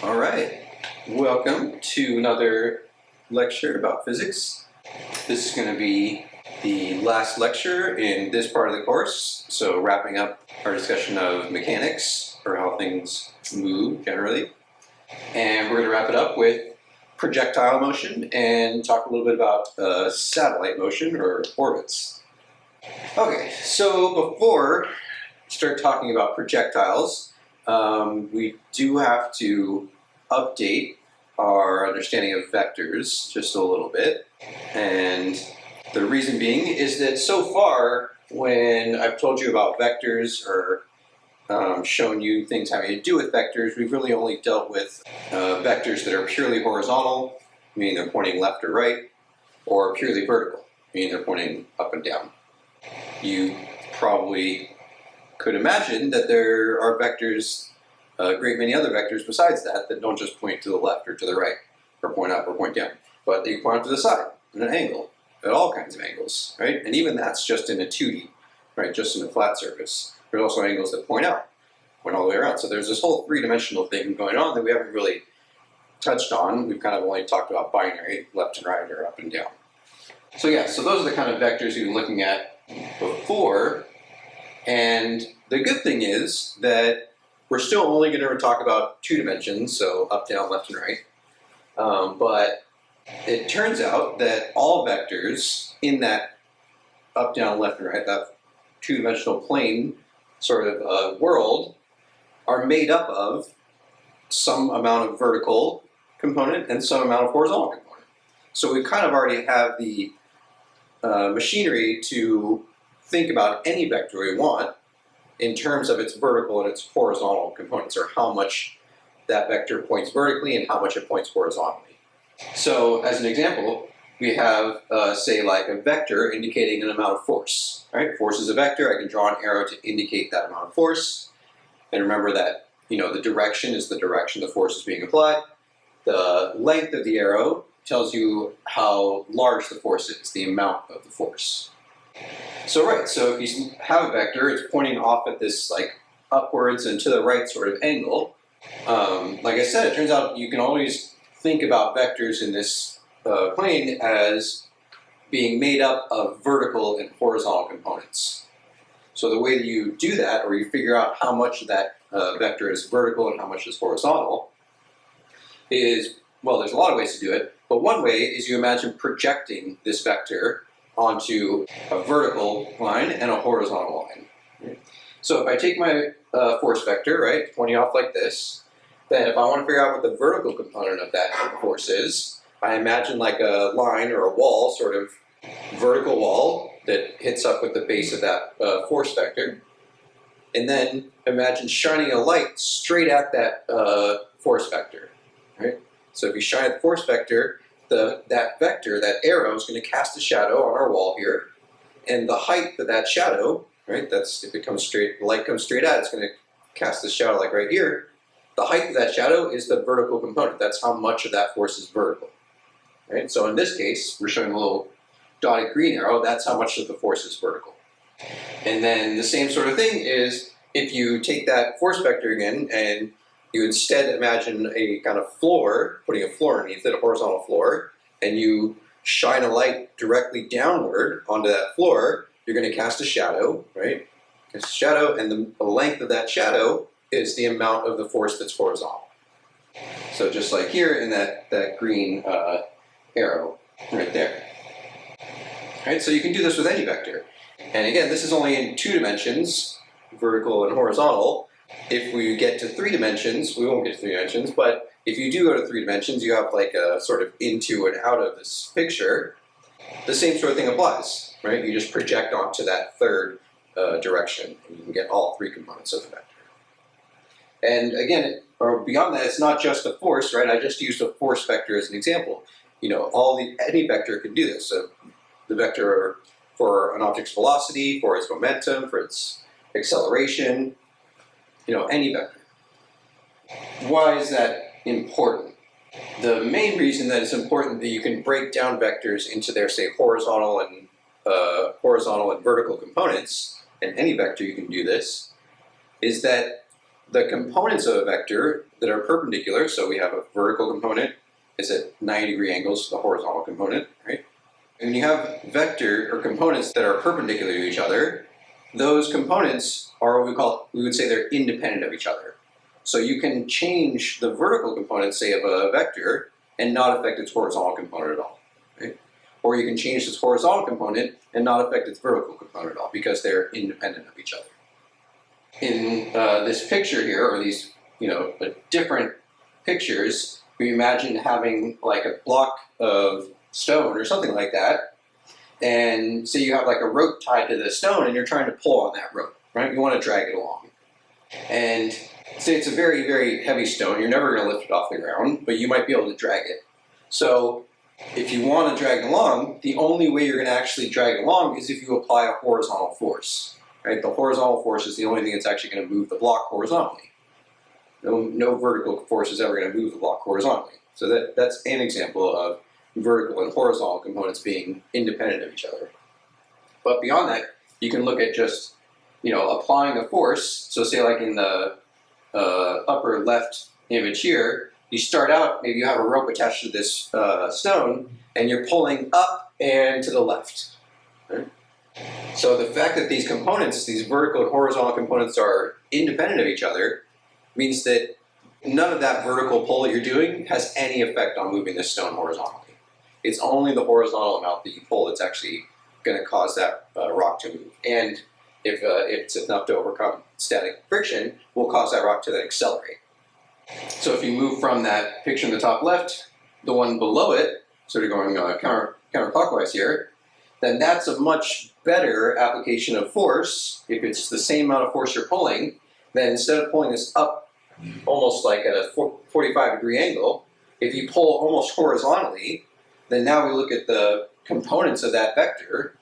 All right, welcome to another lecture about physics. This is going to be the last lecture in this part of the course, so wrapping up our discussion of mechanics, or how things move generally. And we're going to wrap it up with projectile motion and talk a little bit about satellite motion, or orbits. Okay, so before we start talking about projectiles, we do have to update our understanding of vectors just a little bit. And the reason being is that so far, when I've told you about vectors or shown you things having to do with vectors, we've really only dealt with vectors that are purely horizontal, meaning they're pointing left or right, or purely vertical, meaning they're pointing up and down. You probably could imagine that there are vectors, a great many other vectors besides that, that don't just point to the left or to the right, or point up or point down, but they point to the side, at an angle, at all kinds of angles, right? And even that's just in a 2D, right? Just in a flat surface. There's also angles that point out, point all the way around. So there's this whole three-dimensional thing going on that we haven't really touched on. We've kind of only talked about binary, left and right, or up and down. So yeah, so those are the kind of vectors you've been looking at before. And the good thing is that we're still only going to talk about 2 dimensions, so up, down, left, and right. But it turns out that all vectors in that up, down, left, and right, that 2-dimensional plane sort of world, are made up of some amount of vertical component and some amount of horizontal component. So we kind of already have the machinery to think about any vector we want in terms of its vertical and its horizontal components, or how much that vector points vertically and how much it points horizontally. So as an example, we have, say, like a vector indicating an amount of force. Right? Force is a vector. I can draw an arrow to indicate that amount of force. And remember that, the direction is the direction the force is being applied. The length of the arrow tells you how large the force is, the amount of the force. So if you have a vector, it's pointing off at this upwards and to the right sort of angle. Like I said, it turns out you can always think about vectors in this plane as being made up of vertical and horizontal components. So the way that you do that, or you figure out how much of that vector is vertical and how much is horizontal, is, well, there's a lot of ways to do it, but one way is you imagine projecting this vector onto a vertical line and a horizontal line. Right? So if I take my force vector, right, pointing off like this, then if I want to figure out what the vertical component of that force is, I imagine like a line or a wall, sort of vertical wall that hits up with the base of that force vector, and then imagine shining a light straight at that force vector. Right? So if you shine at the force vector, that vector, that arrow, is going to cast a shadow on our wall here, and the height of that shadow, right? That's if it comes straight, the light comes straight at, it's going to cast this shadow like right here. The height of that shadow is the vertical component. That's how much of that force is vertical. Right? So in this case, we're showing a little dotted green arrow. That's how much of the force is vertical. And then the same sort of thing is if you take that force vector again and you instead imagine a kind of floor, putting a floor underneath it, a horizontal floor, and you shine a light directly downward onto that floor, you're going to cast a shadow, right? Cast a shadow, and the length of that shadow is the amount of the force that's horizontal. So just like here in that green arrow right there. Right? So you can do this with any vector. And again, this is only in 2 dimensions, vertical and horizontal. If we get to 3 dimensions, we won't get to 3 dimensions, but if you do go to 3 dimensions, you have like a sort of into and out of this picture. The same sort of thing applies, right? You just project onto that third direction, and you can get all 3 components of the vector. And again, or beyond that, it's not just a force, right? I just used a force vector as an example. Any vector can do this. So the vector for an object's velocity, for its momentum, for its acceleration, any vector. Why is that important? The main reason that it's important that you can break down vectors into their, say, horizontal and vertical components, and any vector you can do this, is that the components of a vector that are perpendicular, so we have a vertical component, is at 90-degree angles to the horizontal component, right? And when you have vector or components that are perpendicular to each other, those components are what we would say they're independent of each other. So you can change the vertical component, say, of a vector and not affect its horizontal component at all, right? Or you can change its horizontal component and not affect its vertical component at all because they're independent of each other. In this picture here, or these, different pictures, we imagine having like a block of stone or something like that, and say you have like a rope tied to the stone and you're trying to pull on that rope, right? You want to drag it along. And say it's a very, very heavy stone, you're never going to lift it off the ground, but you might be able to drag it. So if you want to drag it along, the only way you're going to actually drag it along is if you apply a horizontal force. Right? The horizontal force is the only thing that's actually going to move the block horizontally. No vertical force is ever going to move the block horizontally. So that's an example of vertical and horizontal components being independent of each other. But beyond that, you can look at just applying a force. So say like in the upper left image here, you start out, maybe you have a rope attached to this stone, and you're pulling up and to the left. Right? So the fact that these components, these vertical and horizontal components, are independent of each other means that none of that vertical pull that you're doing has any effect on moving the stone horizontally. It's only the horizontal amount that you pull that's actually going to cause that rock to move. And if it's enough to overcome static friction, will cause that rock to then accelerate. So if you move from that picture in the top left, the one below it, sort of going counterclockwise here, then that's a much better application of force. If it's the same amount of force you're pulling, then instead of pulling this up almost like at a 45-degree angle, if you pull almost horizontally, then now we look at the components of that vector.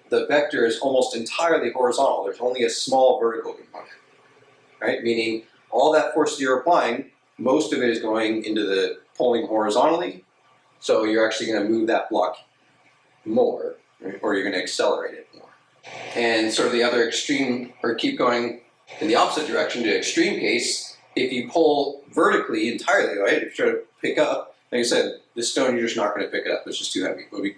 The vector is almost entirely horizontal. There's only a small vertical component, right? Meaning all that force that you're applying, most of it is going into the pulling horizontally, so you're actually going to move that block more, right? Or you're going to accelerate it more. And sort of the other extreme, or keep going in the opposite direction to extreme case, if you pull vertically entirely, right? If you try to pick up, like I said, this stone, you're just not going to pick it up. It's just too heavy, but we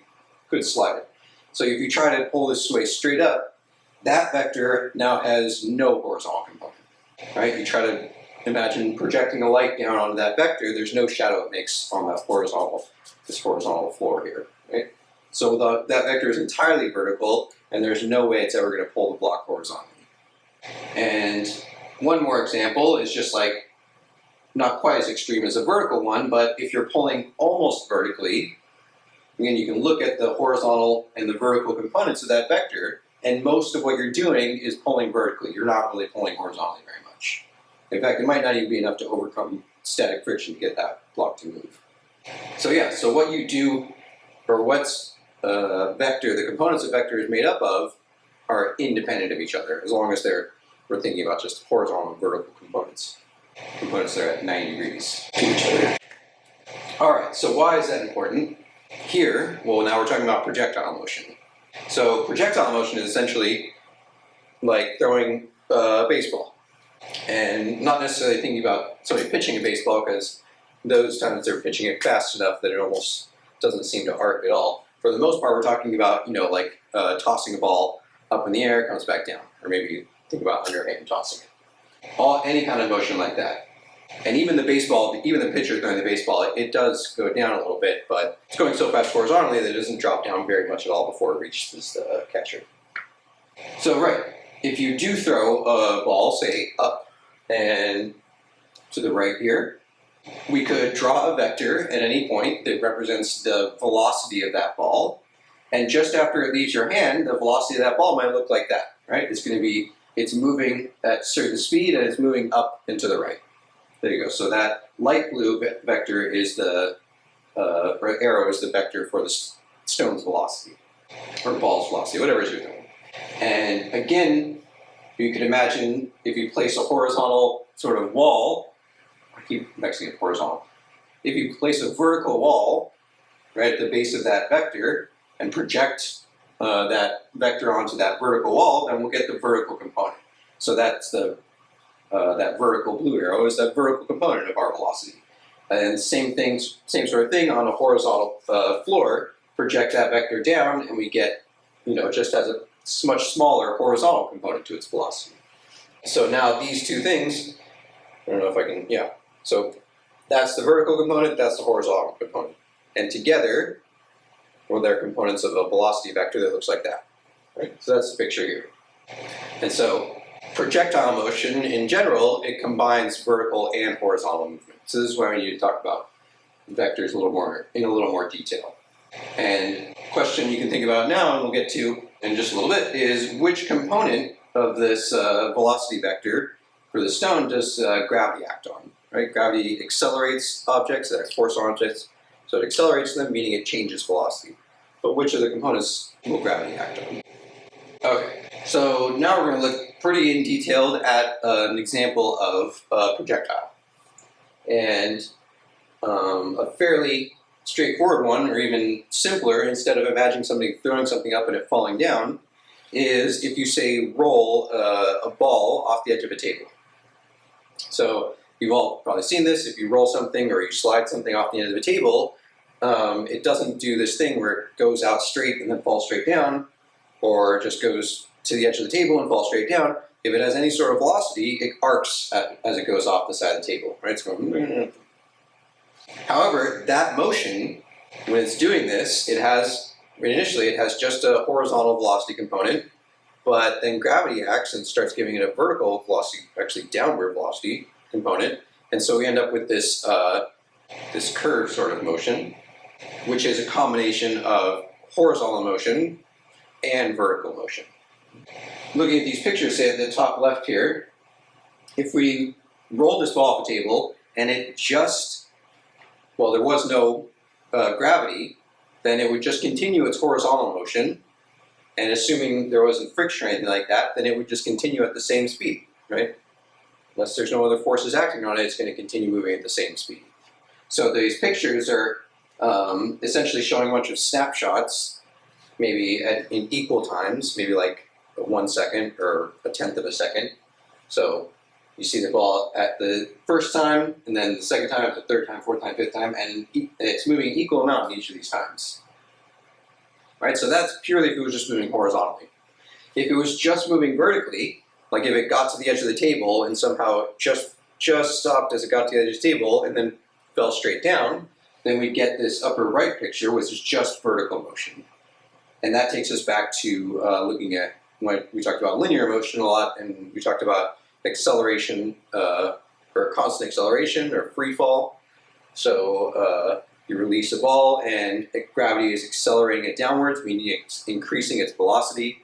could slide it. So if you try to pull this way straight up, that vector now has no horizontal component, right? You try to imagine projecting a light down onto that vector, there's no shadow it makes on that this horizontal floor here, right? So that vector is entirely vertical, and there's no way it's ever going to pull the block horizontally. And one more example is just like, not quite as extreme as a vertical one, but if you're pulling almost vertically, again, you can look at the horizontal and the vertical components of that vector, and most of what you're doing is pulling vertically. You're not really pulling horizontally very much. In fact, it might not even be enough to overcome static friction to get that block to move. So yeah, so what you do, or what's vector, the components of vector is made up of, are independent of each other, as long as we're thinking about just horizontal and vertical components. Components that are at 90 degrees to each other. All right, so why is that important? Here, well, now we're talking about projectile motion. So projectile motion is essentially like throwing a baseball, and not necessarily thinking about somebody pitching a baseball, because those times they're pitching it fast enough that it almost doesn't seem to arc at all. For the most part, we're talking about tossing a ball up in the air, comes back down, or maybe think about underhand tossing it. Any kind of motion like that. And even the baseball, even the pitcher throwing the baseball, it does go down a little bit, but it's going so fast horizontally that it doesn't drop down very much at all before it reaches the catcher. So right, if you do throw a ball, say up and to the right here, we could draw a vector at any point that represents the velocity of that ball, and just after it leaves your hand, the velocity of that ball might look like that, right? It's moving at certain speed, and it's moving up and to the right. There you go. So that light blue vector is or arrow is the vector for the stone's velocity, or ball's velocity, whatever it is you're doing. And again, you can imagine if you place a horizontal sort of wall, I keep mixing it horizontal. If you place a vertical wall right at the base of that vector and project that vector onto that vertical wall, then we'll get the vertical component. So that's the that vertical blue arrow is that vertical component of our velocity. And same sort of thing on a horizontal floor, project that vector down and we get, it just has a much smaller horizontal component to its velocity. So now these two things, I don't know if I can, yeah. So that's the vertical component, that's the horizontal component. And together, well, they're components of a velocity vector that looks like that. Right? So that's the picture here. And so projectile motion in general, it combines vertical and horizontal movement. So this is why we need to talk about vectors in a little more detail. And question you can think about now, and we'll get to in just a little bit, is which component of this velocity vector for the stone does gravity act on? Right? Gravity accelerates objects, that acts force on objects, so it accelerates them, meaning it changes velocity. But which of the components will gravity act on? Okay, so now we're going to look pretty in detail at an example of a projectile. And a fairly straightforward one, or even simpler, instead of imagining somebody throwing something up and it falling down, is if you say roll a ball off the edge of a table. So you've all probably seen this. If you roll something or you slide something off the end of the table, it doesn't do this thing where it goes out straight and then falls straight down, or just goes to the edge of the table and falls straight down. If it has any sort of velocity, it arcs as it goes off the side of the table. Right? It's going. However, that motion, when it's doing this, initially it has just a horizontal velocity component, but then gravity acts and starts giving it a vertical velocity, actually downward velocity component, and so we end up with this this curve sort of motion, which is a combination of horizontal motion and vertical motion. Looking at these pictures, say at the top left here, if we roll this ball off the table and it just, well, there was no gravity, then it would just continue its horizontal motion, and assuming there wasn't friction or anything like that, then it would just continue at the same speed, right? Unless there's no other forces acting on it, it's going to continue moving at the same speed. So these pictures are essentially showing a bunch of snapshots, maybe in equal times, maybe like 1 second or 1/10 of a second. So you see the ball at the first time, and then the second time, the third time, fourth time, fifth time, and it's moving an equal amount in each of these times. Right? So that's purely if it was just moving horizontally. If it was just moving vertically, like if it got to the edge of the table and somehow just stopped as it got to the edge of the table and then fell straight down, then we get this upper right picture, which is just vertical motion. And that takes us back to looking at, when we talked about linear motion a lot, and we talked about acceleration, or constant acceleration, or free fall. So you release a ball and gravity is accelerating it downwards, meaning it's increasing its velocity.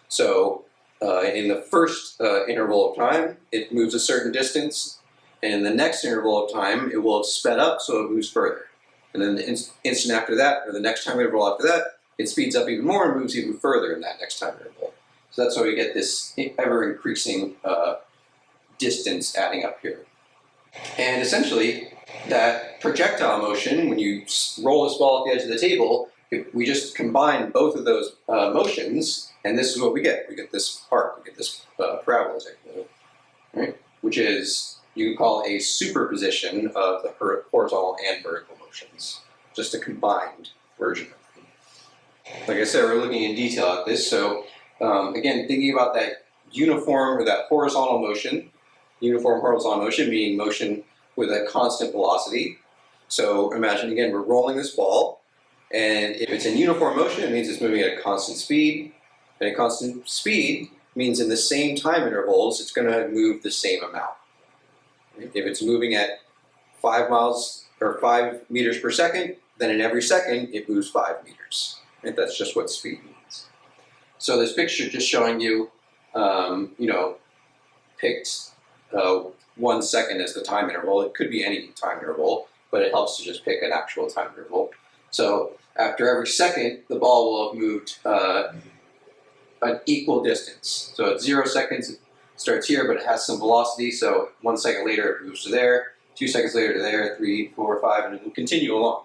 So in the first interval of time, it moves a certain distance, and in the next interval of time, it will have sped up so it moves further. And then the instant after that, or the next time interval after that, it speeds up even more and moves even further in that next time interval. So that's why we get this ever-increasing distance adding up here. And essentially, that projectile motion, when you roll this ball at the edge of the table, we just combine both of those motions, and this is what we get. We get this arc, we get this parabola, right? Which is, you can call a superposition of the horizontal and vertical motions, just a combined version of them. Like I said, we're looking in detail at this, so again, thinking about that uniform or that horizontal motion, uniform horizontal motion meaning motion with a constant velocity. So imagine again, we're rolling this ball, and if it's in uniform motion, it means it's moving at a constant speed, and a constant speed means in the same time intervals, it's going to move the same amount. If it's moving at 5 miles or 5 meters per second, then in every second, it moves 5 meters. Right? That's just what speed means. So this picture just showing you, picked 1 second as the time interval. It could be any time interval, but it helps to just pick an actual time interval. So after every second, the ball will have moved an equal distance. So at 0 seconds, it starts here, but it has some velocity. So 1 second later, it moves to there. 2 seconds later to there, 3, 4, 5, and it will continue along.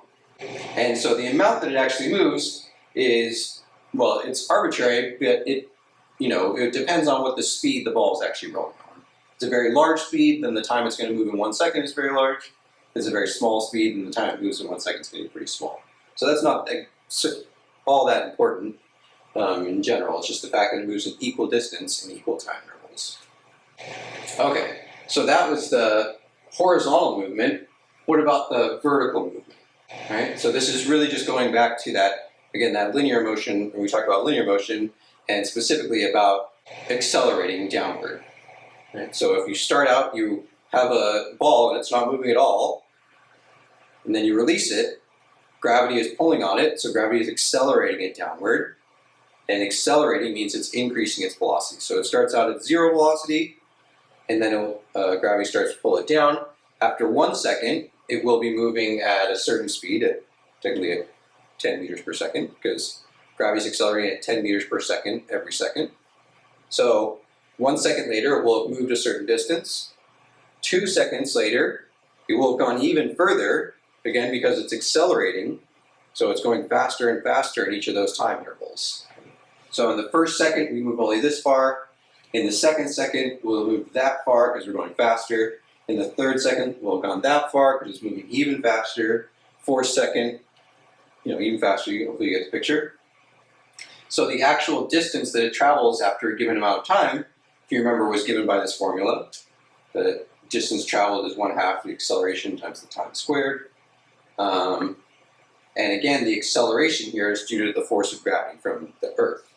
And so the amount that it actually moves is, well, it's arbitrary, but it depends on what the speed the ball is actually rolling on. it's a very large speed, then the time it's going to move in 1 second is very large. If it's a very small speed, then the time it moves in 1 second is going to be pretty small. So that's not all that important in general. It's just the fact that it moves in equal distance in equal time intervals. Okay, so that was the horizontal movement. What about the vertical movement? Right? So this is really just going back to that, again, that linear motion, when we talk about linear motion, and specifically about accelerating downward. Right? So if you start out, you have a ball and it's not moving at all, and then you release it, gravity is pulling on it, so gravity is accelerating it downward, and accelerating means it's increasing its velocity. So it starts out at 0 velocity, and then gravity starts to pull it down. After 1 second, it will be moving at a certain speed, technically at 10 meters per second, because gravity is accelerating at 10 meters per second every second. So 1 second later, it will have moved a certain distance. 2 seconds later, it will have gone even further, again, because it's accelerating. So it's going faster and faster in each of those time intervals. So in the first second, we move only this far. In the second second, we'll move that far because we're going faster. In the third second, we'll have gone that far because it's moving even faster. Fourth second, even faster. Hopefully you get the picture. So the actual distance that it travels after a given amount of time, if you remember, was given by this formula. The distance traveled is 1/2 the acceleration times the time squared. And again, the acceleration here is due to the force of gravity from the Earth.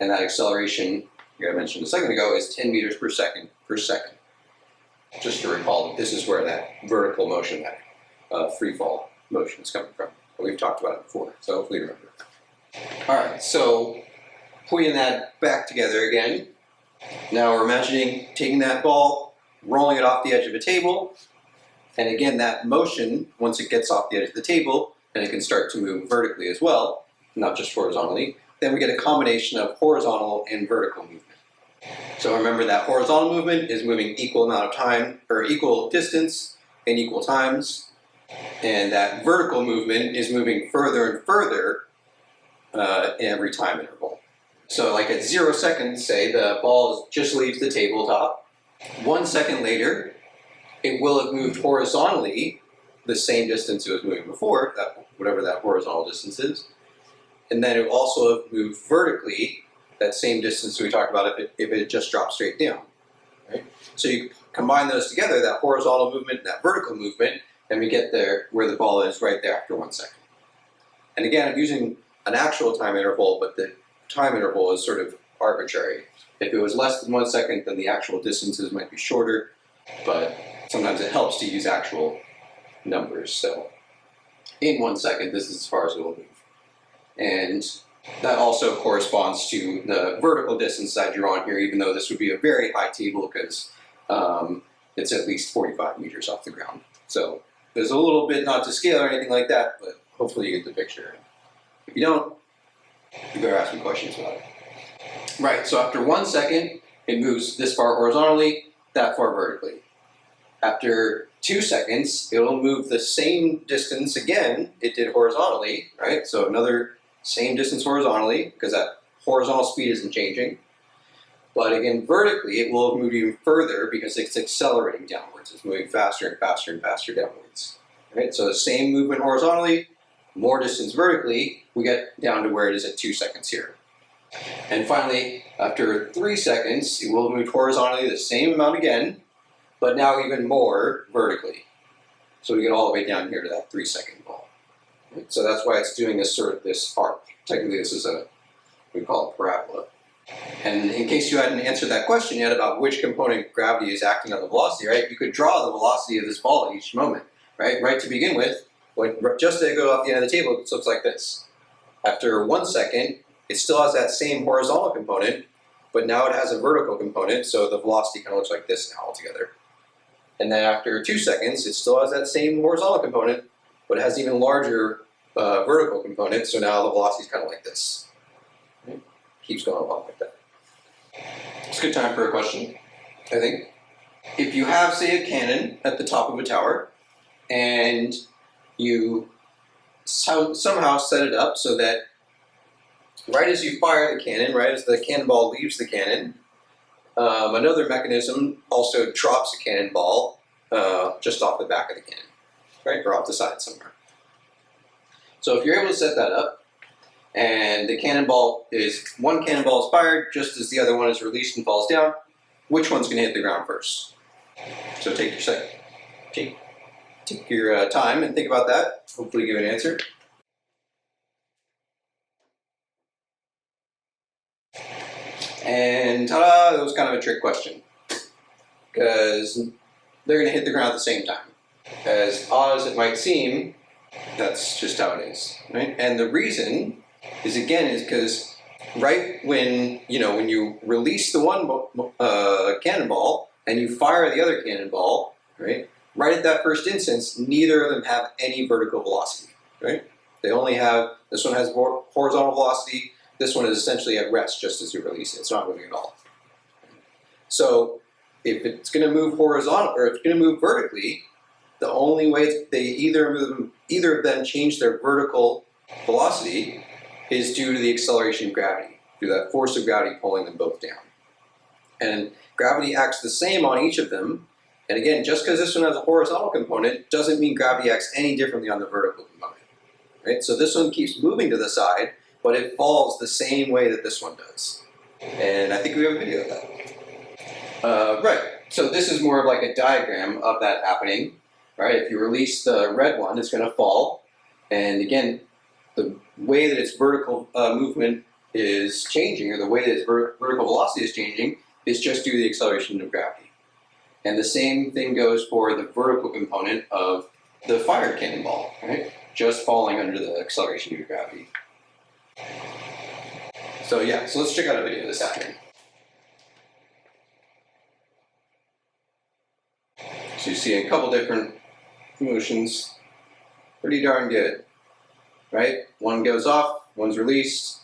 And that acceleration, like I mentioned a second ago, is 10 meters per second per second. Just to recall that this is where that vertical motion, that free fall motion is coming from. We've talked about it before, so hopefully you remember. All right, so putting that back together again. Now we're imagining taking that ball, rolling it off the edge of a table, and again, that motion, once it gets off the edge of the table, and it can start to move vertically as well, not just horizontally, then we get a combination of horizontal and vertical movement. So remember that horizontal movement is moving equal amount of time, or equal distance in equal times, and that vertical movement is moving further and further every time interval. So like at 0 seconds, say, the ball just leaves the tabletop. 1 second later, it will have moved horizontally the same distance it was moving before, whatever that horizontal distance is. And then it will also have moved vertically that same distance we talked about if it just dropped straight down. Right? So you combine those together, that horizontal movement and that vertical movement, and we get there where the ball is right there after 1 second. And again, I'm using an actual time interval, but the time interval is sort of arbitrary. If it was less than 1 second, then the actual distances might be shorter, but sometimes it helps to use actual numbers. So in 1 second, this is as far as it will move. And that also corresponds to the vertical distance I drew on here, even though this would be a very high table because it's at least 45 meters off the ground. So there's a little bit not to scale or anything like that, but hopefully you get the picture. If you don't, you better ask me questions about it. Right, so after 1 second, it moves this far horizontally, that far vertically. After 2 seconds, it'll move the same distance again it did horizontally, right? So another same distance horizontally, because that horizontal speed isn't changing. But again, vertically, it will move even further because it's accelerating downwards. It's moving faster and faster and faster downwards. Right? So the same movement horizontally, more distance vertically, we get down to where it is at 2 seconds here. And finally, after 3 seconds, it will move horizontally the same amount again, but now even more vertically. So we get all the way down here to that 3 second ball. Right? So that's why it's doing this sort of this arc. Technically, this is we call it parabola. And in case you hadn't answered that question yet about which component of gravity is acting on the velocity, right? You could draw the velocity of this ball at each moment, right? Right to begin with, just as it goes off the end of the table, it looks like this. After 1 second, it still has that same horizontal component, but now it has a vertical component, so the velocity kind of looks like this now altogether. And then after 2 seconds, it still has that same horizontal component, but it has even larger vertical component, so now the velocity is kind of like this. Right? Keeps going along like that. It's a good time for a question, I think. If you have, say, a cannon at the top of a tower, and you somehow set it up so that right as you fire the cannon, right as the cannonball leaves the cannon, Another mechanism also drops a cannonball just off the back of the cannon, right, or off the side somewhere. So if you're able to set that up, and one cannonball is fired just as the other one is released and falls down, which one's going to hit the ground first? So take your time and think about that. Hopefully give an answer. And ta-da, that was kind of a trick question, because they're going to hit the ground at the same time. As odd as it might seem, that's just how it is, right? And the reason is because right when you release the one cannonball and you fire the other cannonball, right at that first instance, neither of them have any vertical velocity, right? They only have, this one has horizontal velocity, this one is essentially at rest just as you release it. It's not moving at all. So if it's going to move horizontal, or if it's going to move vertically, the only way they either of them change their vertical velocity is due to the acceleration of gravity, due to that force of gravity pulling them both down. And gravity acts the same on each of them. And again, just because this one has a horizontal component doesn't mean gravity acts any differently on the vertical component, right? So this one keeps moving to the side, but it falls the same way that this one does. And I think we have a video of that. Right, so this is more of like a diagram of that happening, right? If you release the red one, it's gonna fall. And again, the way that its vertical movement is changing, or the way that its vertical velocity is changing, is just due to the acceleration of gravity. And the same thing goes for the vertical component of the fired cannonball, right? Just falling under the acceleration due to gravity. So yeah, so let's check out a video of this happening. So you see a couple different motions, pretty darn good, right? One goes off, one's released.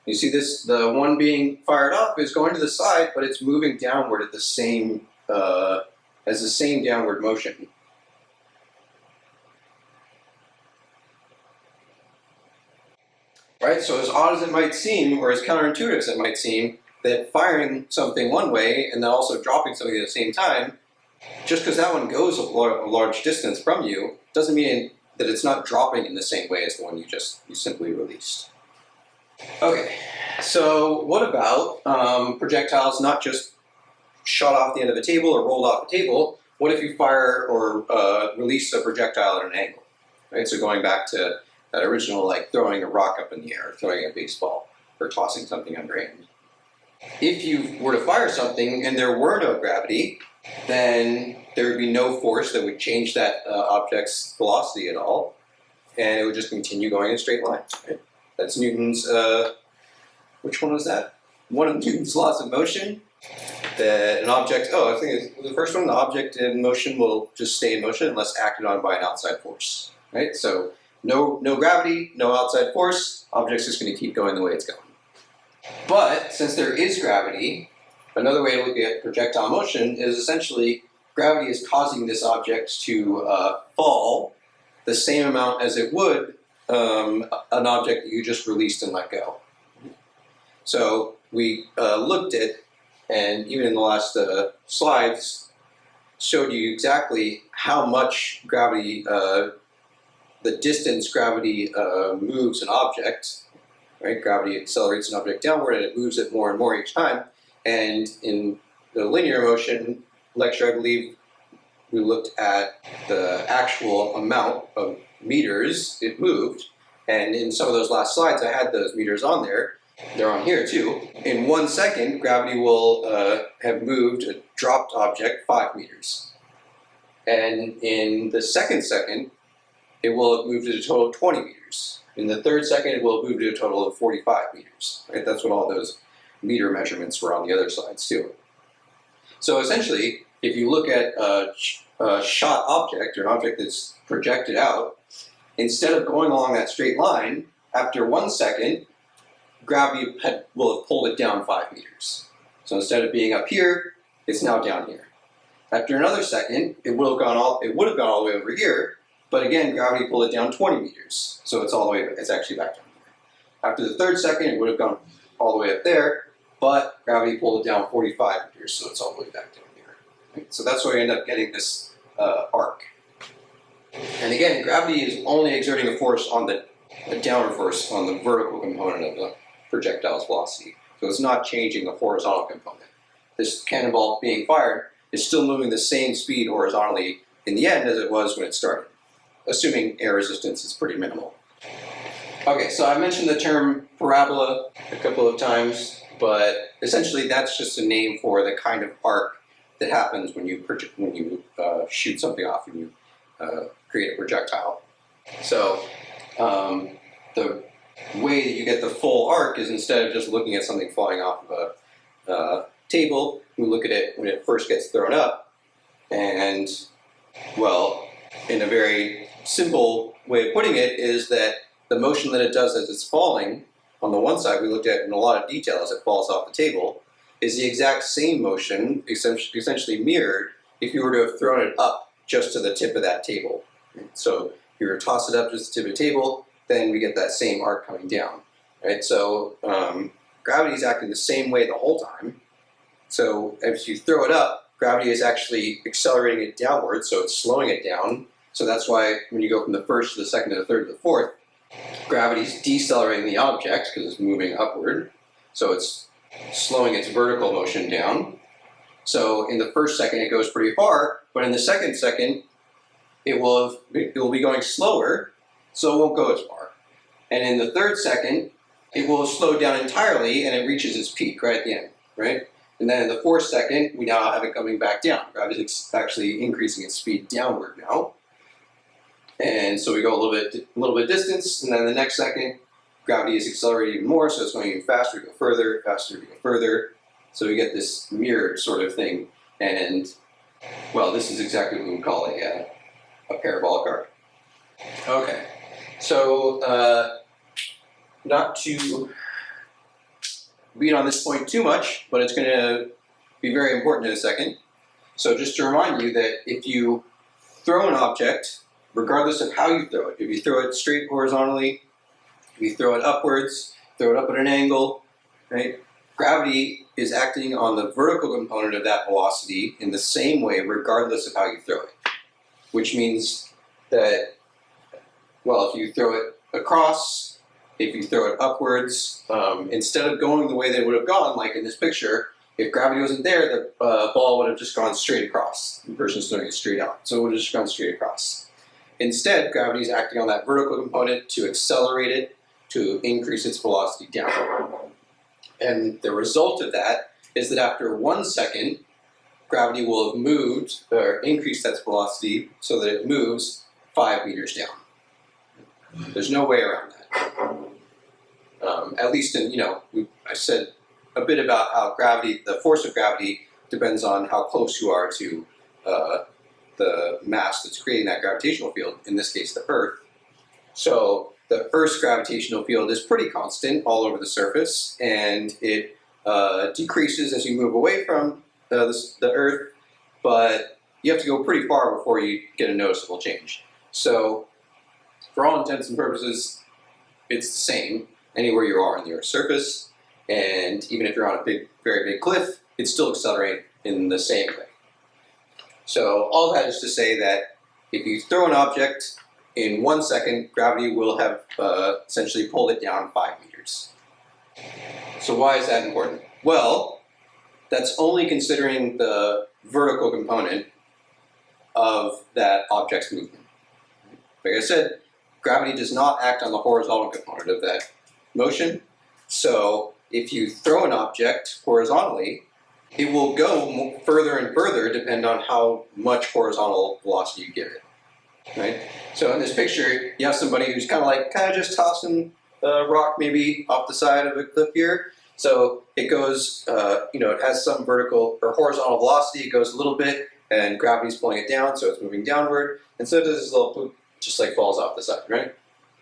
You see this, the one being fired off is going to the side, but it's moving downward at the same, has the same downward motion. Right, so as odd as it might seem, or as counterintuitive as it might seem, that firing something one way and then also dropping something at the same time, just because that one goes a large distance from you, doesn't mean that it's not dropping in the same way as the one you simply released. Okay, so what about projectiles not just shot off the end of a table or rolled off a table? What if you fire or release a projectile at an angle? Right, so going back to that original, like throwing a rock up in the air, throwing a baseball, or tossing something underhand. If you were to fire something and there were no gravity, then there would be no force that would change that object's velocity at all, and it would just continue going in a straight line. Right? That's Newton's, which one was that? One of Newton's laws of motion, that an object, I think it's the first one, the object in motion will just stay in motion unless acted on by an outside force, right? So no gravity, no outside force, object's just going to keep going the way it's going. But since there is gravity, another way to look at projectile motion is essentially gravity is causing this object to fall the same amount as it would an object that you just released and let go. So we looked at, and even in the last slides, showed you exactly how much gravity, the distance gravity moves an object, right? Gravity accelerates an object downward and it moves it more and more each time. And in the linear motion lecture, I believe we looked at the actual amount of meters it moved. And in some of those last slides, I had those meters on there. They're on here too. In 1 second, gravity will have moved a dropped object 5 meters. And in the second, it will have moved at a total of 20 meters. In the third second, it will have moved to a total of 45 meters. Right? That's what all those meter measurements were on the other slides too. So essentially, if you look at a shot object, or an object that's projected out, instead of going along that straight line, after 1 second, gravity will have pulled it down 5 meters. So instead of being up here, it's now down here. After another second, it would have gone all the way over here, but again, gravity pulled it down 20 meters. So it's actually back down here. After the third second, it would have gone all the way up there, but gravity pulled it down 45 meters, so it's all the way back down here. Right? So that's why we end up getting this arc. And again, gravity is only exerting a force on a downward force on the vertical component of the projectile's velocity. So it's not changing the horizontal component. This cannonball being fired is still moving the same speed horizontally in the end as it was when it started, assuming air resistance is pretty minimal. Okay, so I mentioned the term parabola a couple of times, but essentially that's just a name for the kind of arc that happens when you shoot something off and you create a projectile. So the way that you get the full arc is instead of just looking at something flying off of a table, we look at it when it first gets thrown up, and, well, in a very simple way of putting it is that the motion that it does as it's falling, on the one side we looked at in a lot of detail as it falls off the table, is the exact same motion, essentially mirrored, if you were to have thrown it up just to the tip of that table. So if you were to toss it up just to the tip of the table, then we get that same arc coming down. Right? So gravity is acting the same way the whole time. So if you throw it up, gravity is actually accelerating it downward, so it's slowing it down. So that's why when you go from the first to the second to the third to the fourth, gravity is decelerating the object because it's moving upward. So it's slowing its vertical motion down. So in the first second it goes pretty far, but in the second second it will be going slower, so it won't go as far. And in the third second it will slow down entirely and it reaches its peak right at the end, right? And then in the fourth second, we now have it coming back down. Gravity is actually increasing its speed downward now. And so we go a little bit distance, and then the next second, gravity is accelerating even more, so it's going even faster to go further, faster to go further. So we get this mirrored sort of thing. And, well, this is exactly what we would call a parabolic arc. Okay, so not to beat on this point too much, but it's going to be very important in a second. So just to remind you that if you throw an object, regardless of how you throw it, if you throw it straight horizontally, if you throw it upwards, throw it up at an angle, right? Gravity is acting on the vertical component of that velocity in the same way regardless of how you throw it. Which means that, well, if you throw it across, if you throw it upwards, instead of going the way they would have gone, like in this picture, if gravity wasn't there, the ball would have just gone straight across. The person's throwing it straight out, so it would have just gone straight across. Instead, gravity is acting on that vertical component to accelerate it, to increase its velocity downward. And the result of that is that after 1 second, gravity will have moved, or increased its velocity so that it moves 5 meters down. There's no way around that. At least in, I said a bit about how gravity, the force of gravity, depends on how close you are to the mass that's creating that gravitational field, in this case the Earth. So the Earth's gravitational field is pretty constant all over the surface, and it decreases as you move away from the Earth, but you have to go pretty far before you get a noticeable change. So for all intents and purposes, it's the same anywhere you are on the Earth's surface, and even if you're on a very big cliff, it's still accelerating in the same way. So all that is to say that if you throw an object, in 1 second, gravity will have essentially pulled it down 5 meters. So why is that important? Well, that's only considering the vertical component of that object's movement. Like I said, gravity does not act on the horizontal component of that motion. So if you throw an object horizontally, it will go further and further depending on how much horizontal velocity you give it. Right? So in this picture, you have somebody who's kind of just tossing a rock maybe off the side of a cliff here. So it goes, it has some vertical or horizontal velocity. It goes a little bit, and gravity's pulling it down, so it's moving downward. And so it does this little poop, just like falls off the side, right?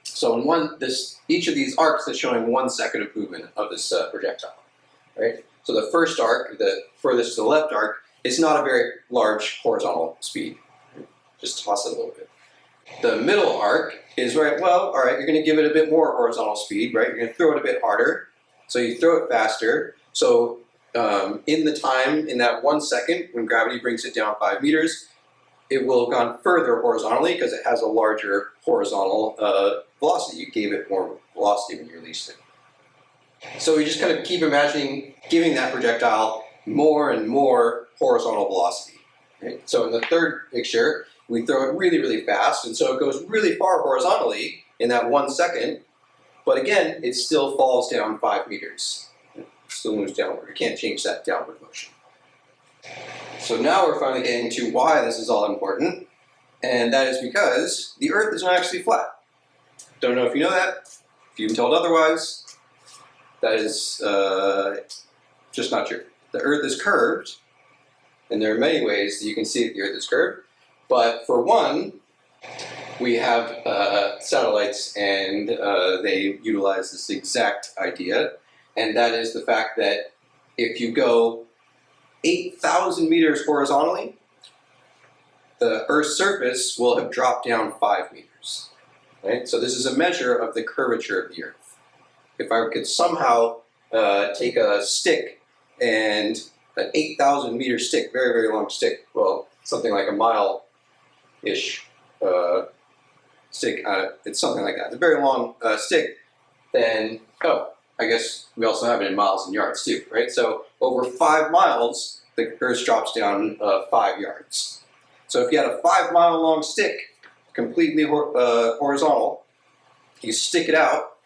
So in each of these arcs is showing 1 second of movement of this projectile, right? So the first arc, the furthest to the left arc, is not a very large horizontal speed. Just toss it a little bit. The middle arc is right, well, all right, you're going to give it a bit more horizontal speed, right? You're going to throw it a bit harder. So you throw it faster. So in the time, in that 1 second, when gravity brings it down 5 meters, it will have gone further horizontally because it has a larger horizontal velocity. You gave it more velocity when you released it. So we just kind of keep imagining giving that projectile more and more horizontal velocity. Right? So in the third picture, we throw it really, really fast, and so it goes really far horizontally in that 1 second, but again, it still falls down 5 meters. It still moves downward. You can't change that downward motion. So now we're finally getting to why this is all important, and that is because the Earth is not actually flat. Don't know if you know that. If you've been told otherwise, that is just not true. The Earth is curved, and there are many ways that you can see that the Earth is curved, but for one, we have satellites, and they utilize this exact idea, and that is the fact that if you go 8,000 meters horizontally, the Earth's surface will have dropped down 5 meters. Right? So this is a measure of the curvature of the Earth. If I could somehow take a stick and an 8,000 meter stick, very, very long stick, well, something like a mile-ish stick, it's something like that, it's a very long stick, then, I guess we also have it in miles and yards too, right? So over 5 miles, the Earth drops down 5 yards. So if you had a 5-mile long stick, completely horizontal, you stick it out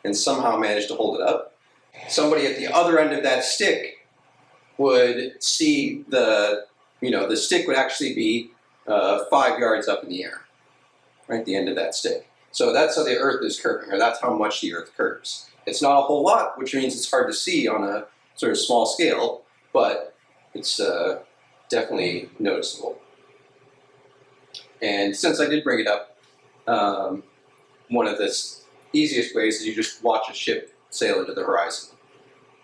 and somehow manage to hold it up, somebody at the other end of that stick would see the stick would actually be 5 yards up in the air, right, the end of that stick. So that's how the Earth is curving, or that's how much the Earth curves. It's not a whole lot, which means it's hard to see on a sort of small scale, but it's definitely noticeable. And since I did bring it up, one of the easiest ways is you just watch a ship sail into the horizon,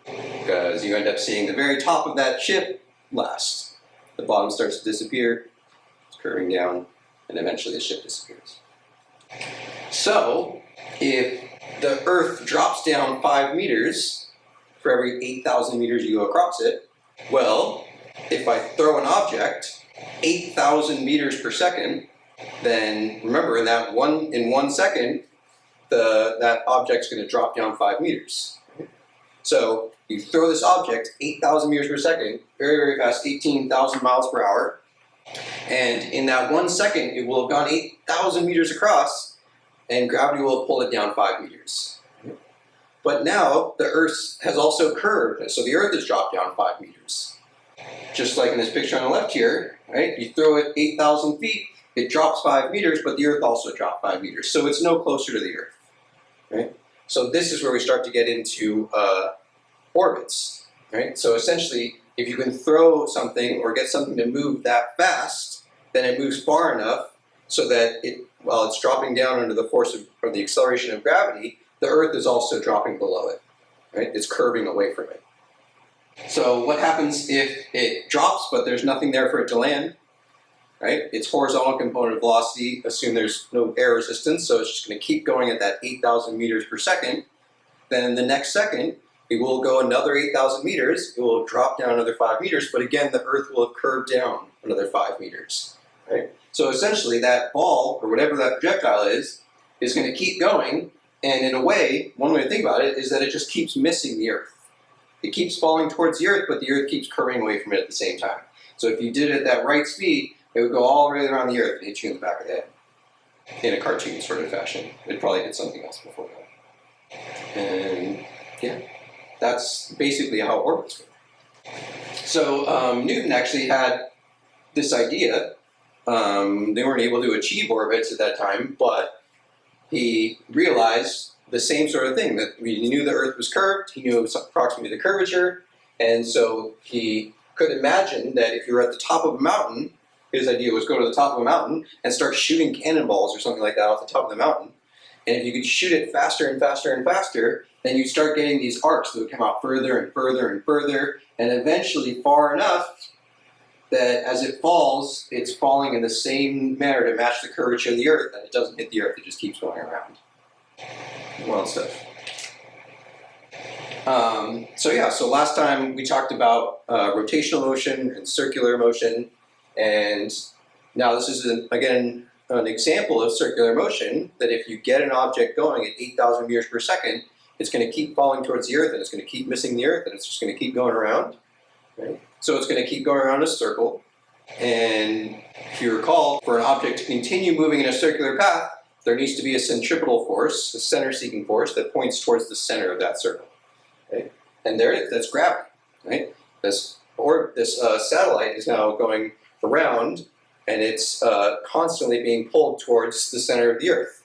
because you end up seeing the very top of that ship last. The bottom starts to disappear, it's curving down, and eventually the ship disappears. So, if the Earth drops down 5 meters for every 8,000 meters you go across it, well, if I throw an object 8,000 meters per second, then remember in 1 second, that object's going to drop down 5 meters. So you throw this object 8,000 meters per second, very, very fast, 18,000 miles per hour, and in that 1 second, it will have gone 8,000 meters across, and gravity will have pulled it down 5 meters. But now the Earth has also curved, so the Earth has dropped down 5 meters. Just like in this picture on the left here, right? You throw it 8,000 feet, it drops 5 meters, but the Earth also dropped 5 meters. So it's no closer to the Earth, right? So this is where we start to get into orbits, right? So essentially, if you can throw something or get something to move that fast, then it moves far enough so that while it's dropping down under the force of the acceleration of gravity, the Earth is also dropping below it, right? It's curving away from it. So what happens if it drops, but there's nothing there for it to land, right? Its horizontal component of velocity, assume there's no air resistance, so it's just going to keep going at that 8,000 meters per second. Then in the next second, it will go another 8,000 meters, it will drop down another 5 meters, but again, the Earth will have curved down another 5 meters, right? So essentially that ball, or whatever that projectile is going to keep going, and in a way, one way to think about it is that it just keeps missing the Earth. It keeps falling towards the Earth, but the Earth keeps curving away from it at the same time. So if you did it at that right speed, it would go all the way around the Earth and hit you in the back of the head. In a cartoon sort of fashion. It'd probably hit something else before that. And yeah, that's basically how orbits work. So Newton actually had this idea. They weren't able to achieve orbits at that time, but he realized the same sort of thing, that he knew the Earth was curved, he knew it was approximately the curvature, and so he could imagine that if you were at the top of a mountain, his idea was go to the top of a mountain and start shooting cannonballs or something like that off the top of the mountain. And if you could shoot it faster and faster and faster, then you'd start getting these arcs that would come out further and further and further, and eventually far enough that as it falls, it's falling in the same manner to match the curvature of the Earth, and it doesn't hit the Earth, it just keeps going around. Wild stuff. So last time we talked about rotational motion and circular motion, and now this is again an example of circular motion, that if you get an object going at 8,000 meters per second, it's going to keep falling towards the Earth, and it's going to keep missing the Earth, and it's just going to keep going around. Right? So it's going to keep going around a circle, and if you recall, for an object to continue moving in a circular path, there needs to be a centripetal force, a center-seeking force, that points towards the center of that circle. Okay? And that's gravity. Right? This satellite is now going around, and it's constantly being pulled towards the center of the Earth.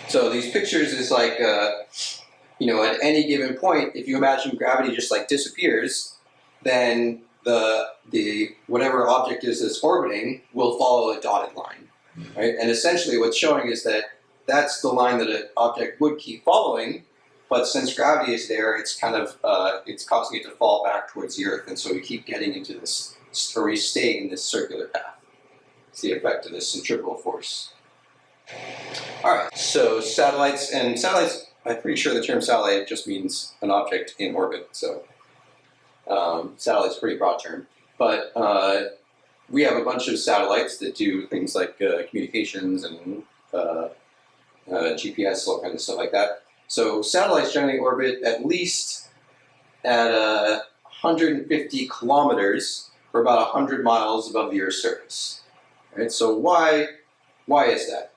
So these pictures is like, at any given point, if you imagine gravity just like disappears, then the whatever object is that's orbiting will follow a dotted line, right? And essentially what's showing is that that's the line that an object would keep following, but since gravity is there, it's kind of, it's causing it to fall back towards the Earth, and so we keep getting into this, or we stay in this circular path. It's the effect of this centripetal force. All right, so satellites, I'm pretty sure the term satellite just means an object in orbit, so satellite's a pretty broad term. But we have a bunch of satellites that do things like communications and GPS, all kinds of stuff like that. So satellites generally orbit at least at 150 kilometers, or about 100 miles above the Earth's surface. Right? So why is that?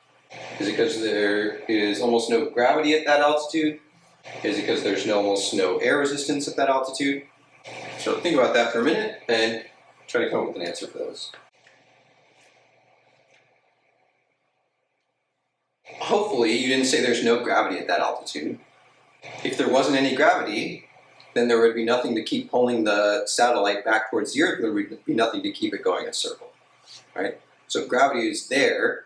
Is it because there is almost no gravity at that altitude? Is it because there's almost no air resistance at that altitude? So think about that for a minute and try to come up with an answer for those. Hopefully you didn't say there's no gravity at that altitude. If there wasn't any gravity, then there would be nothing to keep pulling the satellite back towards the Earth. There would be nothing to keep it going in a circle, right? So gravity is there,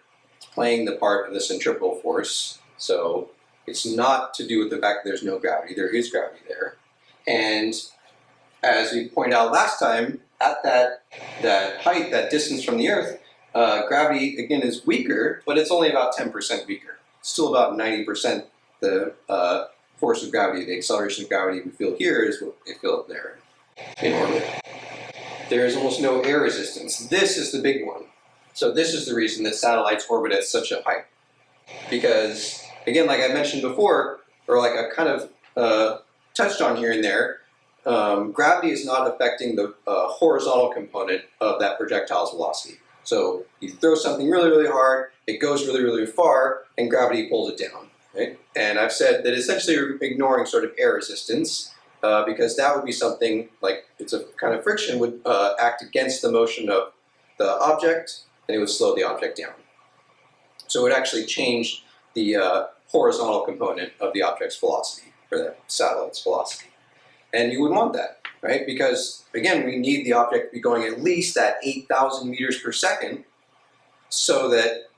playing the part of the centripetal force. So it's not to do with the fact that there's no gravity. There is gravity there. And as we pointed out last time, at that height, that distance from the Earth, gravity, again, is weaker, but it's only about 10% weaker. Still about 90% the force of gravity, the acceleration of gravity we feel here is what we feel up there in orbit. There is almost no air resistance. This is the big one. So this is the reason that satellites orbit at such a height. Because, again, like I mentioned before, or like I kind of touched on here and there, gravity is not affecting the horizontal component of that projectile's velocity. So you throw something really, really hard, it goes really, really far, and gravity pulls it down. Right? And I've said that essentially you're ignoring sort of air resistance, because that would be something like, it's a kind of friction would act against the motion of the object, and it would slow the object down. So it would actually change the horizontal component of the object's velocity, or the satellite's velocity. And you would want that, right? Because, again, we need the object to be going at least at 8,000 meters per second, so that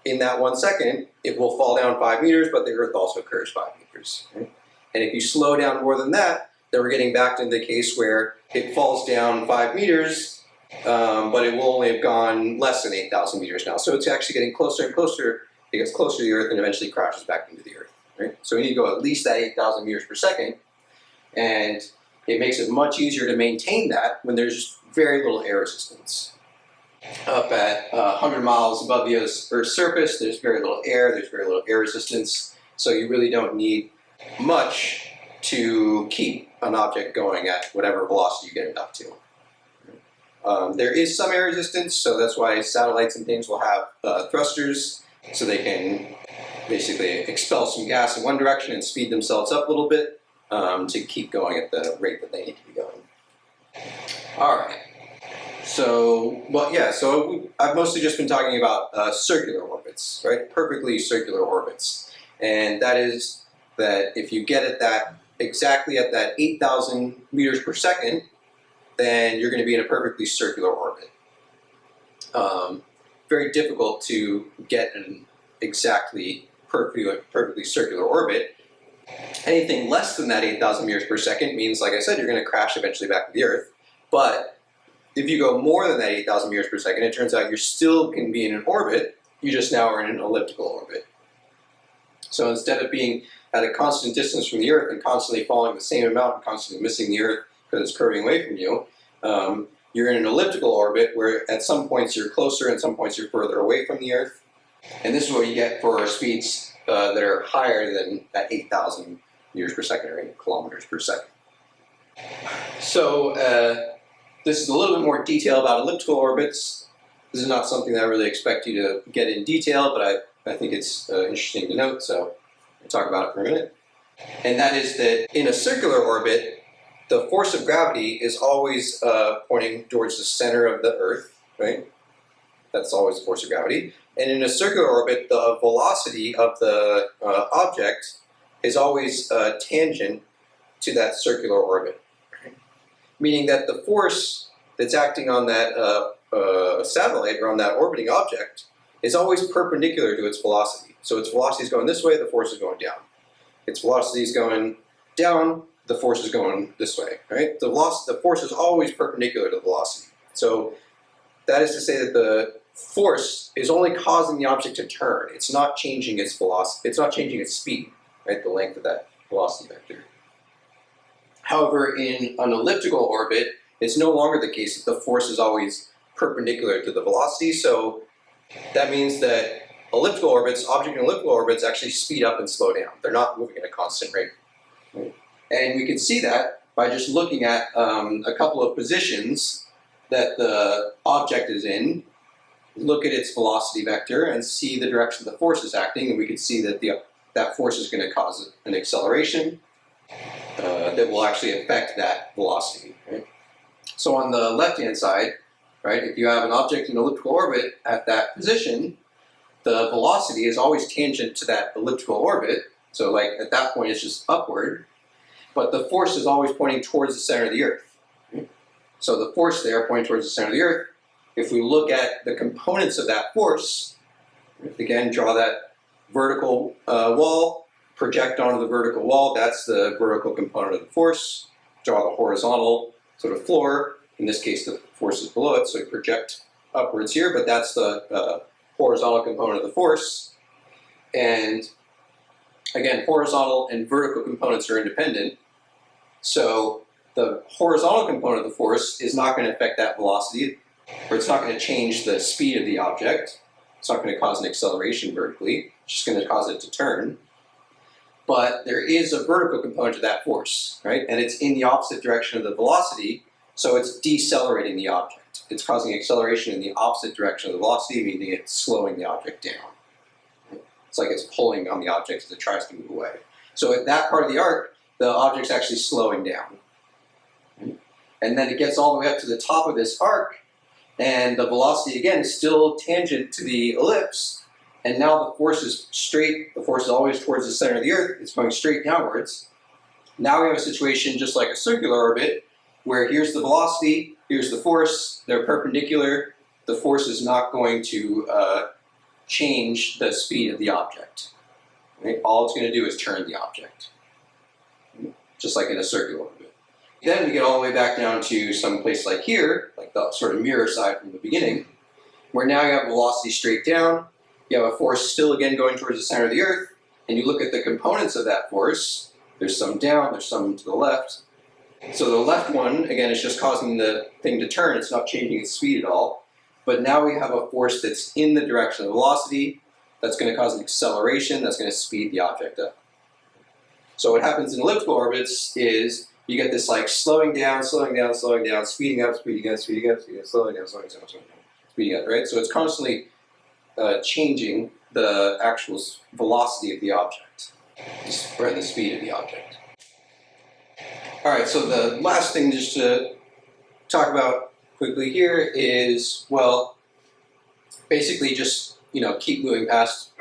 in that 1 second, it will fall down 5 meters, but the Earth also curves 5 meters. Right? And if you slow down more than that, then we're getting back to the case where it falls down 5 meters, but it will only have gone less than 8,000 meters now. So it's actually getting closer and closer. It gets closer to the Earth and eventually crashes back into the Earth. Right? So we need to go at least at 8,000 meters per second. And it makes it much easier to maintain that when there's very little air resistance. Up at 100 miles above the Earth's surface, there's very little air, there's very little air resistance, so you really don't need much to keep an object going at whatever velocity you get it up to. There is some air resistance, so that's why satellites and things will have thrusters, so they can basically expel some gas in one direction and speed themselves up a little bit to keep going at the rate that they need to be going. All right. So I've mostly just been talking about circular orbits, right? Perfectly circular orbits. And that is that if you get at that, exactly at that 8,000 meters per second, then you're going to be in a perfectly circular orbit. Very difficult to get an exactly perfectly circular orbit. Anything less than that 8,000 meters per second means, like I said, you're going to crash eventually back to the Earth. But if you go more than that 8,000 meters per second, it turns out you're still can be in an orbit, you just now are in an elliptical orbit. So instead of being at a constant distance from the Earth and constantly falling the same amount and constantly missing the Earth because it's curving away from you, you're in an elliptical orbit where at some points you're closer and some points you're further away from the Earth. And this is what you get for speeds that are higher than that 8,000 meters per second or 8 kilometers per second. So this is a little bit more detail about elliptical orbits. This is not something that I really expect you to get in detail, but I think it's interesting to note, so I'll talk about it for a minute. And that is that in a circular orbit, the force of gravity is always pointing towards the center of the Earth, right? That's always the force of gravity. And in a circular orbit, the velocity of the object is always tangent to that circular orbit. Meaning that the force that's acting on that satellite or on that orbiting object is always perpendicular to its velocity. So its velocity is going this way, the force is going down. Its velocity is going down, the force is going this way, right? The force is always perpendicular to the velocity. So that is to say that the force is only causing the object to turn. It's not changing its velocity. It's not changing its speed, right? The length of that velocity vector. However, in an elliptical orbit, it's no longer the case that the force is always perpendicular to the velocity. So that means that elliptical orbits, object in elliptical orbits, actually speed up and slow down. They're not moving at a constant rate. And we can see that by just looking at a couple of positions that the object is in, look at its velocity vector and see the direction the force is acting, and we can see that that force is going to cause an acceleration that will actually affect that velocity. Right? So on the left-hand side, right, if you have an object in elliptical orbit at that position, the velocity is always tangent to that elliptical orbit. So like at that point it's just upward, but the force is always pointing towards the center of the Earth. Right? So the force there pointing towards the center of the Earth, if we look at the components of that force, again draw that vertical wall, project onto the vertical wall, that's the vertical component of the force. Draw the horizontal sort of floor, in this case the force is below it, so we project upwards here, but that's the horizontal component of the force. And again, horizontal and vertical components are independent, so the horizontal component of the force is not going to affect that velocity, or it's not going to change the speed of the object. It's not going to cause an acceleration vertically, it's just going to cause it to turn. But there is a vertical component to that force, right? And it's in the opposite direction of the velocity, so it's decelerating the object. It's causing acceleration in the opposite direction of the velocity, meaning it's slowing the object down. It's like it's pulling on the object as it tries to move away. So at that part of the arc, the object's actually slowing down. And then it gets all the way up to the top of this arc, and the velocity, again, is still tangent to the ellipse, and now the force is straight, the force is always towards the center of the Earth, it's going straight downwards. Now we have a situation just like a circular orbit, where here's the velocity, here's the force, they're perpendicular, the force is not going to change the speed of the object. Right? All it's going to do is turn the object, just like in a circular orbit. Then we get all the way back down to some place like here, like the sort of mirror side from the beginning, where now you have velocity straight down, you have a force still again going towards the center of the Earth, and you look at the components of that force, there's some down, there's some to the left. So the left one, again, is just causing the thing to turn, it's not changing its speed at all. But now we have a force that's in the direction of velocity, that's going to cause an acceleration, that's going to speed the object up. So what happens in elliptical orbits is you get this like slowing down, slowing down, slowing down, speeding up, speeding up, speeding up, speeding up, slowing down, slowing down, slowing down, speeding up, right? So it's constantly changing the actual velocity of the object, or the speed of the object. All right, so the last thing just to talk about quickly here is, well, basically just, keep moving past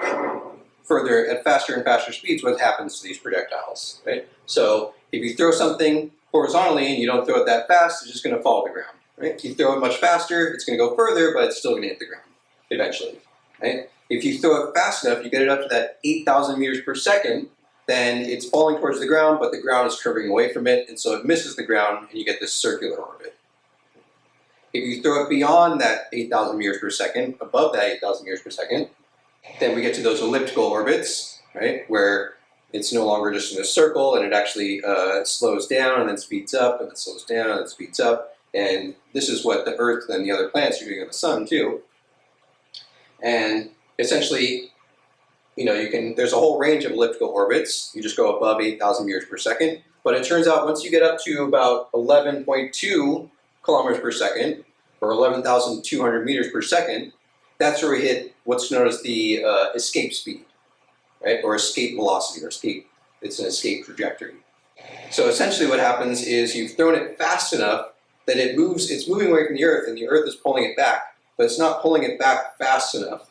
further at faster and faster speeds, what happens to these projectiles, right? So if you throw something horizontally and you don't throw it that fast, it's just going to fall to the ground, right? If you throw it much faster, it's going to go further, but it's still going to hit the ground eventually, right? If you throw it fast enough, you get it up to that 8,000 meters per second, then it's falling towards the ground, but the ground is curving away from it, and so it misses the ground, and you get this circular orbit. If you throw it beyond that 8,000 meters per second, above that 8,000 meters per second, then we get to those elliptical orbits, right, where it's no longer just in a circle, and it actually slows down and then speeds up, and then slows down and then speeds up. And this is what the Earth and the other planets are doing on the Sun too. And essentially, there's a whole range of elliptical orbits. You just go above 8,000 meters per second. But it turns out once you get up to about 11.2 kilometers per second, or 11,200 meters per second, that's where we hit what's known as the escape speed, right? Or escape velocity, or escape. It's an escape trajectory. So essentially what happens is you've thrown it fast enough that it's moving away from the Earth, and the Earth is pulling it back, but it's not pulling it back fast enough.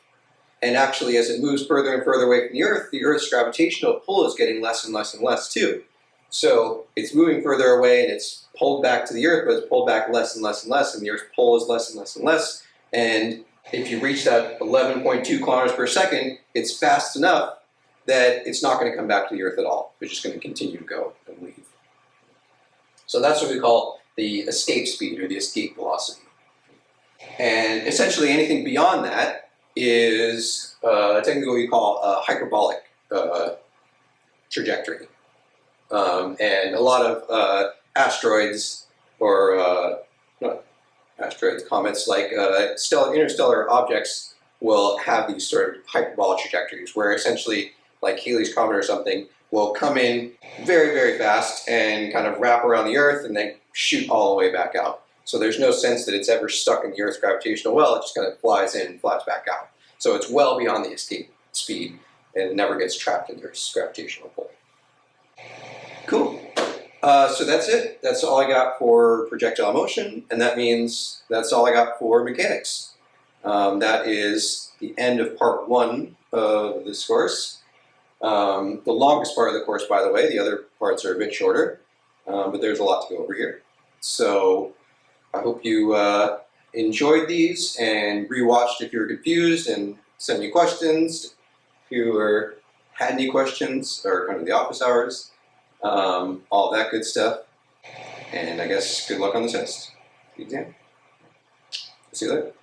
And actually, as it moves further and further away from the Earth's gravitational pull is getting less and less and less too. So it's moving further away, and it's pulled back to the Earth, but it's pulled back less and less and less, and the Earth's pull is less and less and less. And if you reach that 11.2 kilometers per second, it's fast enough that it's not going to come back to the Earth at all. It's just going to continue to go and leave. So that's what we call the escape speed, or the escape velocity. And essentially anything beyond that is technically what we call a hyperbolic trajectory. And a lot of asteroids, or not asteroids, comets, like interstellar objects will have these sort of hyperbolic trajectories where essentially, like Halley's Comet or something, will come in very, very fast and kind of wrap around the Earth and then shoot all the way back out. So there's no sense that it's ever stuck in the Earth's gravitational well. It just kind of flies in and flies back out. So it's well beyond the escape speed, and it never gets trapped in the Earth's gravitational pull. Cool. So that's it. That's all I got for projectile motion, and that means that's all I got for mechanics. That is the end of part 1 of this course. The longest part of the course, by the way. The other parts are a bit shorter, but there's a lot to go over here. So I hope you enjoyed these and rewatched if you were confused, and sent me questions if you had any questions, or kind of the office hours, all that good stuff. And I guess good luck on the test, the exam. See you later.